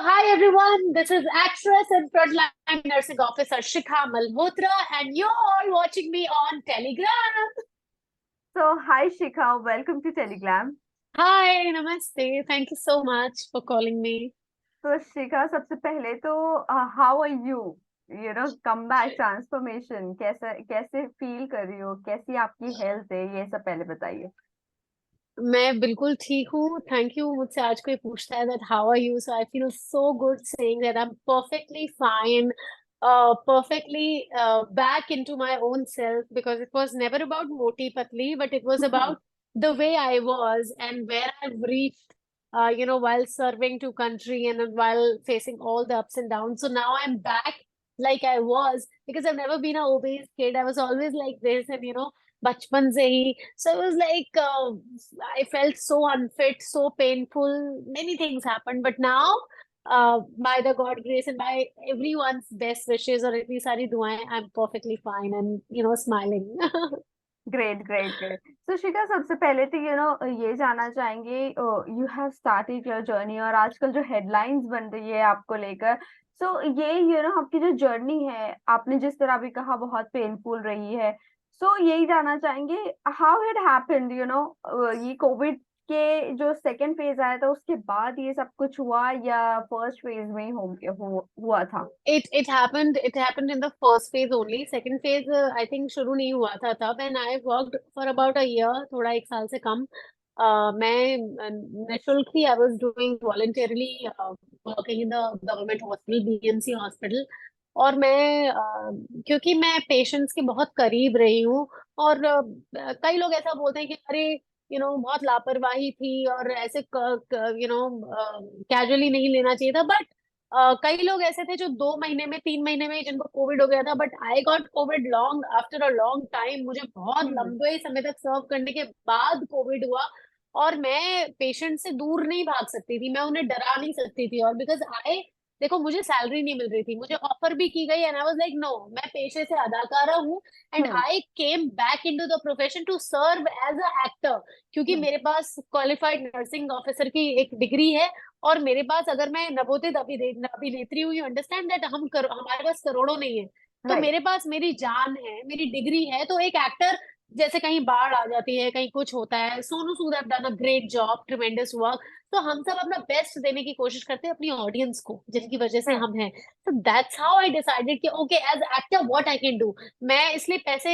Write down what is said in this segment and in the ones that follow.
hi everyone, this is actress and frontline nursing officer Shikha Malhotra, and you're all watching me on Telegram. So, hi Shikha, welcome to Telegram. Hi, namaste. Thank you so much for calling me. तो शिखा सबसे पहले तो how are you come back transformation कैसे कैसे feel कर रही हो, कैसी आपकी हेल्थ है, ये सब पहले बताइए। मैं बिल्कुल ठीक हूँ, थैंक यू। मुझसे आज कोई पूछता है that how are you, so I feel so good saying that I'm perfectly fine, perfectly back into my own self, because it was never about moti patli, but it was hmm, about the way I was and where I've reached, while serving to country and then while facing all the ups and downs. So now I'm back like I was, because I've never been a obese kid. I was always like this, and बचपन से ही. So it was like, I felt so unfit, so painful. Many things happened, but now, by the God grace and by everyone's best wishes और इतनी सारी दुआएं, I'm perfectly fine and smiling. Great great great. तो शिखा सबसे पहले तो ये जानना चाहेंगे, you have started your journey और आजकल जो हेडलाइंस बन रही है आपको लेकर, सो ये आपकी जो जर्नी है, आपने जिस तरह भी कहा बहुत पेनफुल रही है। सो यही जानना चाहेंगे, हाउ इट हैपेंड, ये कोविड के जो सेकंड फेज आया था उसके बाद ये सब कुछ हुआ या फर्स्ट फेज में ही हुआ था? It happened in the first phase only. Second phase, I think शुरू नहीं हुआ था तब, and I worked for about a year, थोड़ा एक साल से कम. मैं निशुल्क ही, I was doing voluntarily, working in the government hospital, BMC hospital. और मैं, क्योंकि मैं पेशेंट्स के बहुत करीब रही हूँ. और कई लोग ऐसा बोलते हैं कि अरे, बहुत लापरवाही थी और ऐसे कैजुअली नहीं लेना चाहिए था. बट कई लोग ऐसे थे जो 2 महीने में, 3 महीने में जिनको कोविड हो गया था. But I got Covid long after a long time. मुझे बहुत हम्म। लंबे समय तक सर्व करने के बाद कोविड हुआ. और मैं पेशेंट से दूर नहीं भाग सकती थी, मैं उन्हें डरा नहीं सकती थी. और बिकॉज आई, देखो, मुझे सैलरी नहीं मिल रही थी, मुझे ऑफर भी की गई, and I was like no, मैं पेशे से अदाकारा हूँ. And hmm. I came back into the profession to serve as a actor, क्योंकि हम्म। मेरे पास क्वालिफाइड नर्सिंग ऑफिसर की एक डिग्री है. और मेरे पास, अगर मैं नवोदित अभिनेत्री हूँ, यू अंडरस्टैंड दैट हमारे पास करोड़ों नहीं है. तो राइट। मेरे पास मेरी जान है, मेरी डिग्री है. तो एक एक्टर, जैसे कहीं बाढ़ आ जाती है, कहीं कुछ होता है, Sonu Sood have done a great job, tremendous work. तो हम सब अपना बेस्ट देने की कोशिश करते हैं अपनी ऑडियंस को, जिनकी वजह से हम हैं. तो दैट्स हाउ आई डिसाइडेड कि okay, as actor what I can do. मैं इसलिए पैसे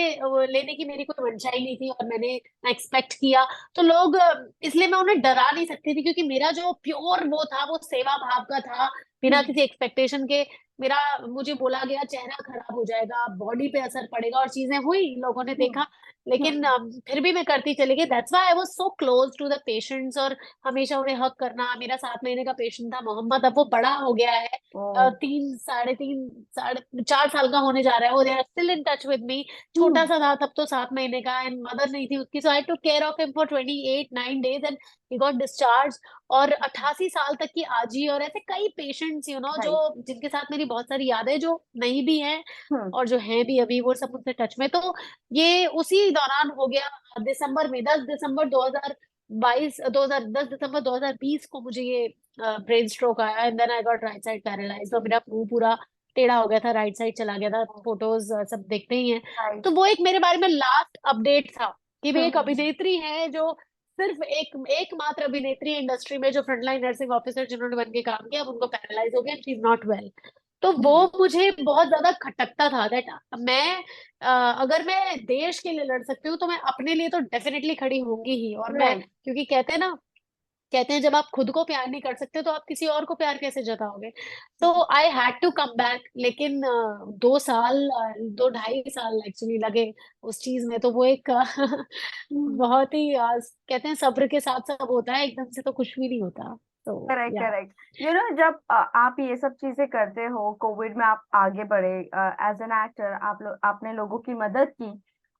लेने की मेरी कोई मंशा ही नहीं थी, और मैंने एक्सपेक्ट किया. तो लोग, इसलिए मैं उन्हें डरा नहीं सकती थी, क्योंकि मेरा जो प्योर वो था, वो सेवा भाव का था, बिना हम्म। किसी एक्सपेक्टेशन के. मेरा, मुझे बोला गया चेहरा खराब हो जाएगा, बॉडी पे असर पड़ेगा, और चीजें हुई, लोगों ने हम्म। देखा. लेकिन हम्म। फिर भी मैं करती चली गई. That's why I was so close to the patients, और हमेशा उन्हें हक करना. मेरा 7 महीने का पेशेंट था मोहम्मद, अब वो बड़ा हो गया है. ओ। 3, 3.5, 4 साल का होने जा रहा है. वो they are still in touch with me. छोटा हम्म। सा था तब तो, 7 महीने का, एंड मदर नहीं थी उसकी. So I took care of him for 28 9 days, and he got discharge. और 88 साल तक की आजी, और ऐसे कई पेशेंट्स, जो राइट। जिनके साथ मेरी बहुत सारी यादें, जो नहीं भी हैं हम्म। और जो हैं भी अभी, वो सब मुझसे टच में. तो ये उसी दौरान हो गया. दिसंबर में, 10 दिसंबर 2022, 10 दिसंबर 2020 को मुझे ये ब्रेन स्ट्रोक आया, and then I got right side paralyse, और मेरा मुंह पूरा टेढ़ा हो गया था, राइट साइड चला गया था. फोटोज सब देखते ही हैं. राइट। तो वो एक मेरे बारे में लास्ट अपडेट था, कि वे एक हम्म। अभिनेत्री है, जो सिर्फ एकमात्र अभिनेत्री इंडस्ट्री में जो फ्रंटलाइन नर्सिंग ऑफिसर जिन्होंने बन के काम किया, अब उनको पैरालाइज हो गया, शी इज नॉट वेल. तो वो हम्म। मुझे बहुत ज्यादा खटकता था, दैट मैं, अगर मैं देश के लिए लड़ सकती हूँ, तो मैं अपने लिए तो डेफिनेटली खड़ी होंगी ही. और मैं, राइट। क्योंकि कहते हैं जब आप खुद को प्यार नहीं कर सकते, तो आप किसी और को प्यार कैसे जताओगे. तो I had to come back. लेकिन 2 साल, 2 ढाई साल एक्चुअली लगे उस चीज में. तो वो एक बहुत ही, कहते हैं सब्र के साथ सब होता है, एकदम से तो कुछ भी नहीं होता. तो करेक्ट या. करेक्ट। जब आप ये सब चीजें करते हो, कोविड में आप आगे बढ़े एज एन एक्टर, आपने लोगों की मदद की,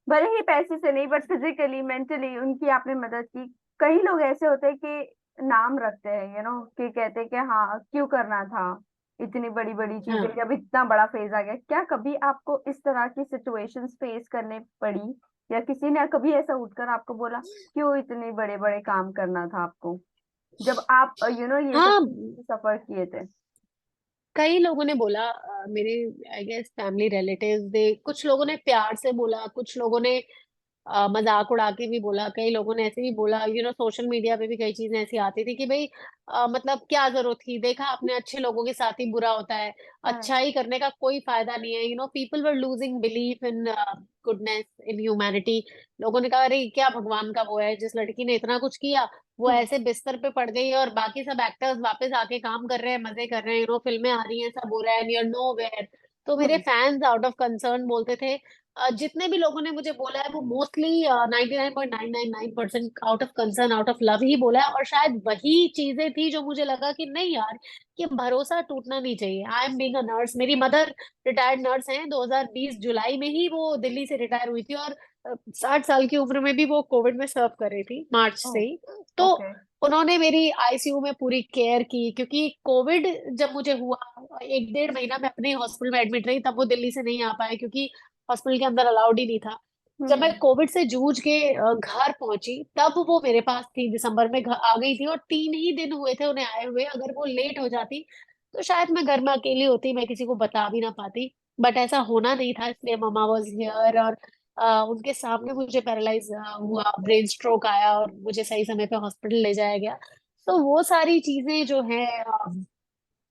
भले ही पैसे से नहीं बट फिजिकली मेंटली उनकी आपने मदद की। कई लोग ऐसे होते हैं कि नाम रखते हैं, कि कहते हैं कि हाँ क्यों करना था इतनी बड़ी बड़ी चीजें हाँ. जब इतना बड़ा फेज आ गया। क्या कभी आपको इस तरह की सिचुएशंस फेस करने पड़ी, या किसी ने कभी ऐसा उठकर आपको बोला क्यों इतने बड़े बड़े काम करना था आपको, जब आप ये सब हाँ, सफर किए थे? कई लोगों ने बोला, मेरे आई गेस फैमिली रिलेटिव्स दे, कुछ लोगों ने प्यार से बोला, कुछ लोगों ने मजाक उड़ा के भी बोला, कई लोगों ने ऐसे भी बोला, सोशल मीडिया पे भी कई चीजें ऐसी आती थी कि भाई मतलब क्या जरूरत थी, देखा अपने अच्छे लोगों के साथ ही बुरा होता है, करेक्ट। अच्छाई करने का कोई फायदा नहीं है, people were losing belief in goodness, in humanity. लोगों ने कहा अरे क्या भगवान का वो है, जिस लड़की ने इतना कुछ किया वो हम्म। ऐसे बिस्तर पे पड़ गई और बाकी सब एक्टर्स वापस आके काम कर रहे हैं, मजे कर रहे हैं, फिल्में आ रही हैं, सब हो रहा है, यूर नो वेयर। तो मेरे हम्म। फैंस आउट ऑफ कंसर्न बोलते थे, जितने भी लोगों ने मुझे बोला है वो mostly 99.999% out of concern, out of love ही बोला है, और शायद वही चीजें थी जो मुझे लगा कि नहीं यार, कि भरोसा टूटना नहीं चाहिए। I am being a nurse, मेरी मदर रिटायर्ड नर्स हैं, 2020 जुलाई में ही वो दिल्ली से रिटायर हुई थी, और 60 साल की उम्र में भी वो कोविड में सर्व कर रही थी, मार्च से ही। तो ओके। उन्होंने मेरी आईसीयू में पूरी केयर की, क्योंकि कोविड जब मुझे हुआ, 1 डेढ़ महीना मैं अपने हॉस्पिटल में एडमिट रही, तब वो दिल्ली से नहीं आ पाए क्योंकि हॉस्पिटल के अंदर अलाउड ही नहीं था। जब मैं हम्म। कोविड से जूझ के घर पहुंची, तब वो मेरे पास थी, दिसंबर में आ गई थी, और 3 ही दिन हुए थे उन्हें आए हुए। अगर वो लेट हो जाती तो शायद मैं घर में अकेली होती, मैं किसी को बता भी ना पाती, बट ऐसा होना नहीं था, इसलिए मम्मा वाज हियर, और उनके सामने मुझे पैरालाइज हुआ, ब्रेन स्ट्रोक आया, और मुझे सही समय पे हॉस्पिटल ले जाया गया। तो वो सारी चीजें जो है,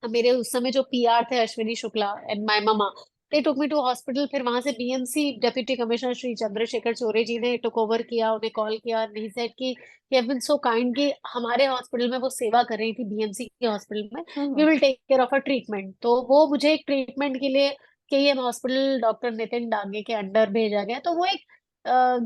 मेरे उस समय जो पीआर थे Ashwini Shukla and my mama, they took me to hospital. फिर वहां से BMC deputy commissioner Shri Chandrashekhar Chaure ji ने टुक ओवर किया, उन्हें कॉल किया, और ही सेड कि he have been so kind कि हमारे हॉस्पिटल में वो सेवा कर रही थी, बीएमसी के हॉस्पिटल में, we hmm. Will take care of a treatment. तो वो मुझे एक ट्रीटमेंट के लिए KEM hospital doctor Nitin Dange के अंडर भेजा गया। तो वो एक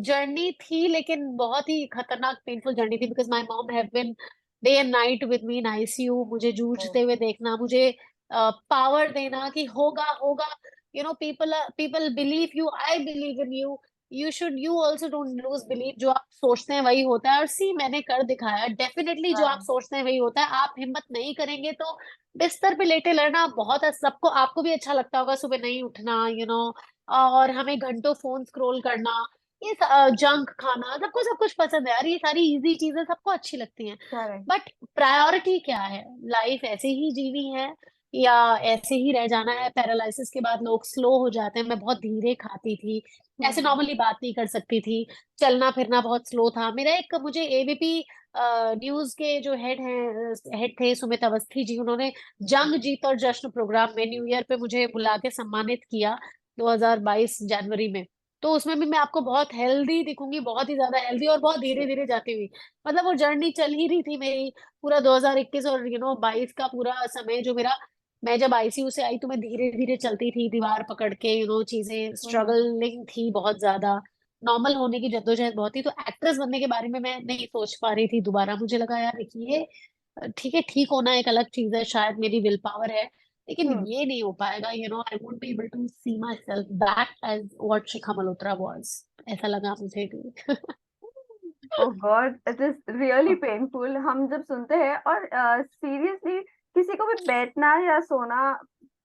जर्नी थी, लेकिन बहुत ही खतरनाक पेनफुल जर्नी थी, because my mom have been day and night with me in ICU, मुझे जूझते हुए देखना, मुझे पावर देना कि होगा होगा, people people believe you, I believe in you, you should, you also don't lose believe, जो आप सोचते हैं वही होता है। और सी, मैंने कर दिखाया, डेफिनेटली जो आप करेक्ट। सोचते हैं वही होता है। आप हिम्मत नहीं करेंगे तो बिस्तर पे लेटे लड़ना बहुत सबको, आपको भी अच्छा लगता होगा सुबह नहीं उठना, और हमें घंटों फोन स्क्रॉल करना, ये जंक खाना, सबको सब कुछ पसंद है यार, ये सारी इजी चीजें सबको अच्छी लगती हैं, करेक्ट। बट प्रायोरिटी क्या है? लाइफ ऐसे ही जीनी है या ऐसे ही रह जाना है? पैरालिसिस के बाद लोग स्लो हो जाते हैं, मैं बहुत धीरे खाती थी, ऐसे हम्म। नॉर्मली बात नहीं कर सकती थी, चलना फिरना बहुत स्लो था मेरा। एक मुझे एबीपी न्यूज के जो हेड थे सुमित अवस्थी जी, उन्होंने जंग जीत और जश्न प्रोग्राम में न्यू ईयर पे मुझे बुला के सम्मानित किया 2022 जनवरी में। तो उसमें भी मैं आपको बहुत हेल्दी दिखूंगी, बहुत ही ज्यादा हेल्दी, और बहुत धीरे धीरे जाती हुई, मतलब वो जर्नी चल ही रही थी मेरी, पूरा 2021 और 22 का पूरा समय जो मेरा, मैं जब आईसीयू से आई तो मैं धीरे धीरे चलती थी, दीवार पकड़ के, चीजें हम्म। स्ट्रगलिंग थी बहुत ज्यादा, नॉर्मल होने की जद्दोजहद बहुत थी। तो एक्ट्रेस बनने के बारे में मैं नहीं सोच पा रही थी दोबारा, मुझे लगा यार देखिए, ठीक है, ठीक होना एक अलग चीज है, शायद मेरी विल पावर है, लेकिन हम्म। ये नहीं हो पाएगा, I won't be able to see myself back as what Shikha Malhotra was, ऐसा लगा मुझे भी। Oh God, it is really painful हम जब सुनते हैं। और सीरियसली किसी को भी बैठना या सोना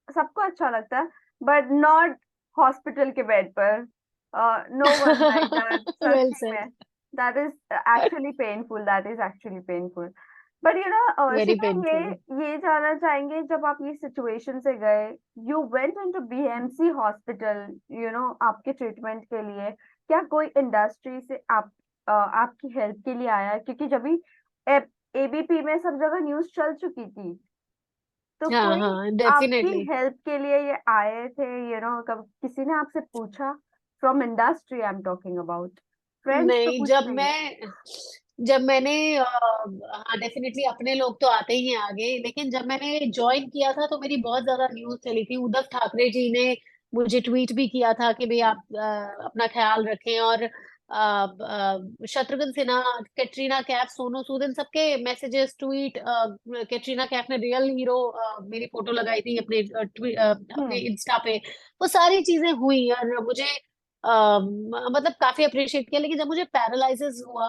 सबको अच्छा लगता है, बट नॉट हॉस्पिटल के बेड पर। No one like that, well such said. में। That is actually painful, that is actually painful. But very Shikha, painful. ये जानना चाहेंगे, जब आप ये सिचुएशन से गए, you went into BMC hospital, आपके ट्रीटमेंट के लिए, क्या कोई इंडस्ट्री से आपकी हेल्प के लिए आया? क्योंकि जब भी एबीपी में सब जगह न्यूज चल चुकी थी, तो हाँ कोई हाँ, आपकी डेफिनेटली। हेल्प के लिए ये आए थे? कब किसी ने आपसे पूछा? From industry I am talking about. Friends तो नहीं, कुछ नहीं। जब मैंने हाँ डेफिनेटली अपने लोग तो आते ही हैं आगे, लेकिन जब मैंने ज्वाइन किया था तो मेरी बहुत ज्यादा न्यूज चली थी, उद्धव ठाकरे जी ने मुझे ट्वीट भी किया था कि भाई आप अपना ख्याल रखें, और शत्रुघ्न सिन्हा, कैटरीना कैफ, सोनू सूद, इन सबके मैसेजेस, ट्वीट, कैटरीना कैफ ने रियल हीरो मेरी फोटो लगाई थी अपने अपने हम्म। इंस्टा पे, वो सारी चीजें हुई, और मुझे मतलब काफी अप्रिशिएट किया। लेकिन जब मुझे पैरालिसिस हुआ,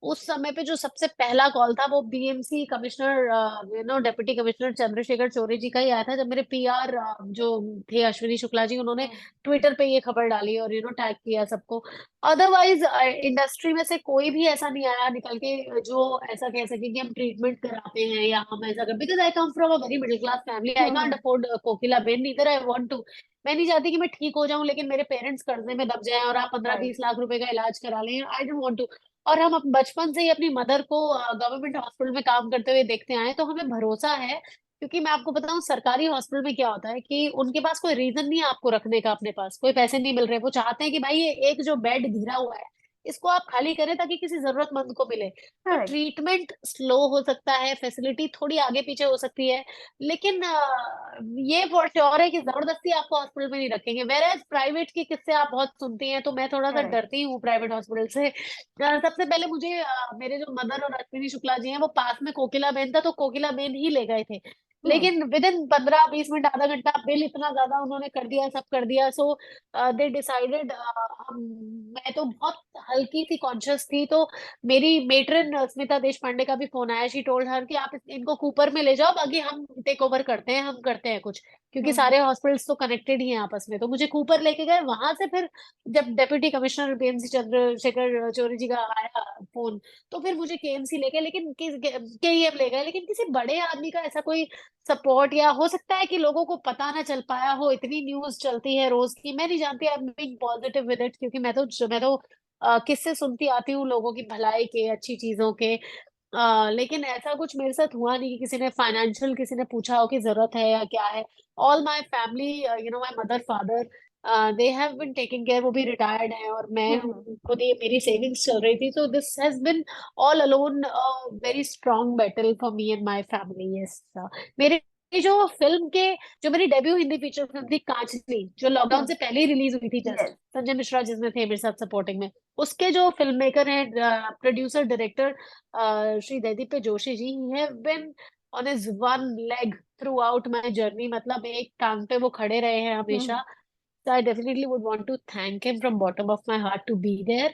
उस समय पे जो सबसे पहला कॉल था वो BMC commissioner deputy commissioner Chandrashekhar Chaudhary ji का ही आया था, जब मेरे पीआर जो थे अश्विनी शुक्ला जी, उन्होंने ट्विटर पे ये खबर डाली और टैग किया सबको। अदरवाइज इंडस्ट्री में से कोई भी ऐसा नहीं आया निकल के जो ऐसा कह सके कि हम ट्रीटमेंट कराते हैं या हम ऐसा कर, because I come from a very middle class family, I can't afford Kokilaben, neither I want to. मैं नहीं चाहती कि मैं ठीक हो जाऊं लेकिन मेरे पेरेंट्स कर्जे में दब जाएं और आप 15-20 लाख रुपए का इलाज करा लें, आई डोंट वांट टू। और हम बचपन से ही अपनी मदर को गवर्नमेंट हॉस्पिटल में काम करते हुए देखते आए हैं, तो हमें भरोसा है। क्योंकि मैं आपको बताऊं सरकारी हॉस्पिटल में क्या होता है कि उनके पास कोई रीजन नहीं है आपको रखने का, अपने पास कोई पैसे नहीं मिल रहे, वो चाहते हैं कि भाई ये एक जो बेड घिरा हुआ है इसको आप खाली करें ताकि किसी जरूरतमंद को मिले। तो करेक्ट। ट्रीटमेंट स्लो हो सकता है, फैसिलिटी थोड़ी आगे पीछे हो सकती है, लेकिन ये फॉर श्योर है कि जबरदस्ती आपको हॉस्पिटल में नहीं रखेंगे। वेर प्राइवेट के किस्से आप बहुत सुनती हैं, तो मैं थोड़ा सा करेक्ट। डरती हूँ प्राइवेट हॉस्पिटल से। सबसे पहले मुझे मेरे जो मदर और अश्विनी शुक्ला जी हैं वो पास में कोकिला बेन था, तो कोकिला बेन ही ले गए थे। हम्म। लेकिन विद इन 15-20 मिनट, आधा घंटा, बिल इतना ज्यादा उन्होंने कर दिया, सब कर दिया। सो दे डिसाइडेड, मैं तो बहुत हल्की सी कॉन्शियस थी, तो मेरी मेट्रन स्मिता देश पांडे का भी फोन आया। शी टोल्ड हर कि आप इनको कूपर में ले जाओ, बाकी हम टेक ओवर करते हैं, हम करते हैं कुछ, क्योंकि हम्म। सारे हॉस्पिटल्स तो कनेक्टेड ही हैं आपस में। तो मुझे कूपर लेके गए, वहां से फिर जब deputy commissioner BMC Chandrashekhar Chaudhary ji का आया फोन, तो फिर मुझे केएमसी ले गए, लेकिन केईएम ले गए, लेकिन किसी बड़े आदमी का ऐसा कोई सपोर्ट, या हो सकता है कि लोगों को पता ना चल पाया हो, इतनी न्यूज चलती है रोज की, मैं नहीं जानती। I am being positive with it, क्योंकि मैं तो किससे सुनती आती हूँ लोगों की भलाई के, अच्छी चीजों के। लेकिन ऐसा कुछ मेरे साथ हुआ नहीं कि किसी ने फाइनेंशियल, किसी ने पूछा हो कि जरूरत है या क्या है। All my family, my mother father, they have been taking care, वो भी रिटायर्ड हैं, और मैं हम्म। खुद ही, मेरी सेविंग्स चल रही थी, तो this has been all alone very strong battle for me and my family. Yes. मेरे जो फिल्म के जो मेरी डेब्यू हिंदी फीचर फिल्म थी कांचनी, जो लॉकडाउन हम्म। से पहले ही रिलीज हुई थी जस्ट, यस। संजय मिश्रा जिसमें थे मेरे साथ सपोर्टिंग में, उसके जो फिल्म मेकर हैं, producer director Shri Daideepya Joshi ji, he have been on his one leg throughout my journey, मतलब एक टांग पे वो खड़े रहे हैं हम्म। हमेशा। So I definitely would want to thank him from bottom of my heart to be there.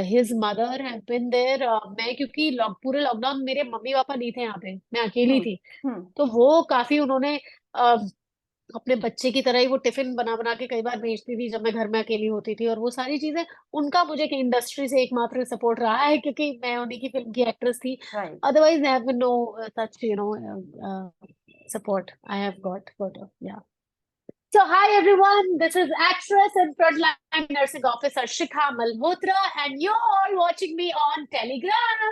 His mother have been there. मैं क्योंकि पूरे लॉकडाउन मेरे मम्मी पापा नहीं थे यहाँ पे, मैं अकेली हम्म। थी, हम्म। तो वो काफी उन्होंने अपने बच्चे की तरह ही वो टिफिन बना बना के कई बार भेजती थी जब मैं घर में अकेली होती थी, और वो सारी चीजें, उनका मुझे कि इंडस्ट्री से एकमात्र सपोर्ट रहा है, क्योंकि मैं उन्हीं की फिल्म की एक्ट्रेस थी। Right. Otherwise have no such support I have got for yeah. So hi everyone, this is actress and frontline nursing officer Shikha Malhotra, and you're all watching me on Telegram.